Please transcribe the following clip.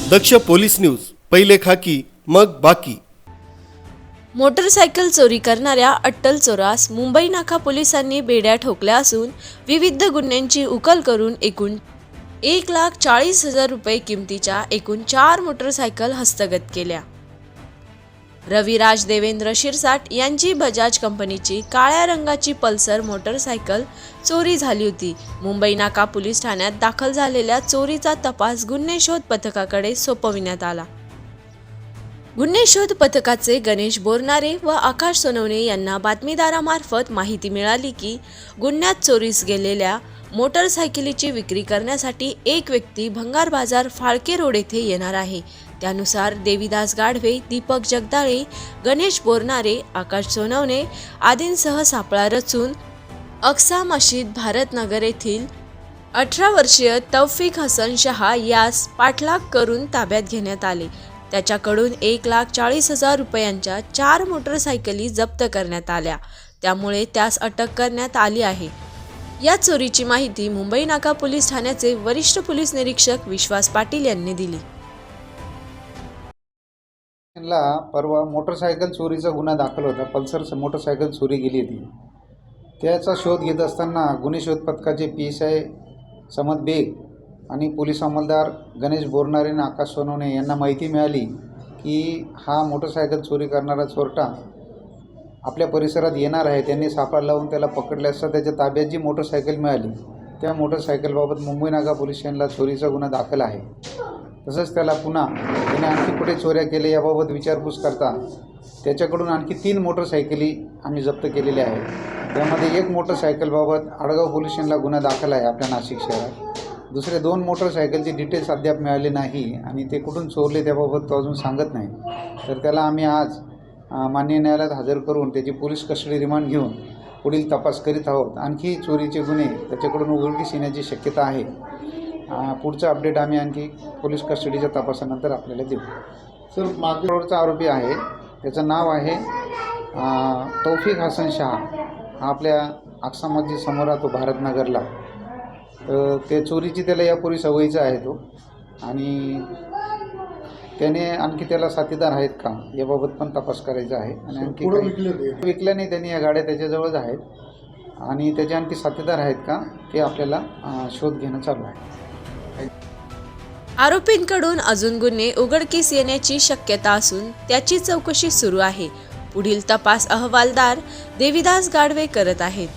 दक्ष police news, पहिले खाकी मग बाकी। मोटरसायकल चोरी करणाऱ्या अट्टल चोरास मुंबई नाका पोलिसांनी बेड्या ठोकल्या असून विविध गुन्ह्यांची उकल करून एकूण 1,40,000 रुपये किमतीच्या एकूण 4 मोटरसायकल हस्तगत केल्या। रविराज देवेंद्र शिरसाट यांची बजाज कंपनीची काळ्या रंगाची पल्सर मोटरसायकल चोरी झाली होती। मुंबई नाका पोलीस ठाण्यात दाखल झालेल्या चोरीचा तपास गुन्हे शोध पथकाकडे सोपविण्यात आला। गुन्हे शोध पथकाचे गणेश बोरनारे व आकाश सोनवणे यांना बातमीदारामार्फत माहिती मिळाली की गुन्ह्यात चोरीस गेलेल्या मोटरसायकलीची विक्री करण्यासाठी एक व्यक्ती भंगार बाजार फाळके रोड येथे येणार आहे। त्यानुसार देविदास गाढवे, दीपक जगदाळे, गणेश बोरनारे, आकाश सोनवणे आदींसह सापळा रचून अक्सा मशीद भारतनगर येथील 18 वर्षीय तौफिक हसन शहा यास पाठलाग करून ताब्यात घेण्यात आले। त्याच्याकडून 1,40,000 रुपयांच्या 4 मोटरसायकली जप्त करण्यात आल्या, त्यामुळे त्यास अटक करण्यात आली आहे। या चोरीची माहिती मुंबई नाका पोलीस ठाण्याचे वरिष्ठ पोलीस निरीक्षक विश्वास पाटील यांनी दिली। परवा मोटरसायकल चोरीचा गुन्हा दाखल होता। पल्सर मोटरसायकल चोरी गेली होती। त्याचा शोध घेत असताना गुन्हे शोध पथकाचे PSI समद बेग आणि पोलीस अंमलदार गणेश बोरनारे आणि आकाश सोनवणे यांना माहिती मिळाली की हा मोटरसायकल चोरी करणारा चोरटा आपल्या परिसरात येणार आहे। त्यांनी सापळा लावून त्याला पकडले असता त्याच्या ताब्यात जी मोटरसायकल मिळाली त्या मोटरसायकलबाबत मुंबई नाका पोलीस स्टेशनला चोरीचा गुन्हा दाखल आहे। तसंच त्याला पुन्हा त्याने आणखी कुठे चोऱ्या केल्या याबाबत विचारपूस करता त्याच्याकडून आणखी 3 मोटरसायकली आम्ही जप्त केलेल्या आहेत। त्यामध्ये एक मोटरसायकलबाबत आडगाव पोलीस स्टेशनला गुन्हा दाखल आहे आपल्या नाशिक शहरात। दुसरे 2 मोटरसायकलचे डिटेल्स अद्याप मिळाले नाही आणि ते कुठून चोरले त्याबाबत तो अजून सांगत नाही। तर त्याला आम्ही आज माननीय न्यायालयात हजर करून त्याची पोलीस कस्टडी रिमांड घेऊन पुढील तपास करीत आहोत। आणखी चोरीचे गुन्हे त्याच्याकडून उघडकीस येण्याची शक्यता आहे। पुढचा अपडेट आम्ही आणखी पोलीस कस्टडीच्या तपासानंतर आपल्याला देऊ। सर, मागचा आरोपी आहे त्याचं नाव आहे तौफिक हसन शहा। हा आपल्या अक्सा मस्जिद समोर राहतो भारतनगरला। ते चोरीची त्याला यापूर्वी सवयीचा आहे तो, आणि त्याने आणखी त्याला साथीदार आहेत का याबाबत पण तपास करायचा आहे। आणि आणखी विकल्या नाही त्यांनी, या गाड्या त्याच्याजवळच आहेत आणि त्याचे आणखी साथीदार आहेत का ते आपल्याला शोध घेणं चालू आहे। आरोपींकडून अजून गुन्हे उघडकीस येण्याची शक्यता असून त्याची चौकशी सुरू आहे। पुढील तपास अहवालदार देविदास गाढवे करत आहेत।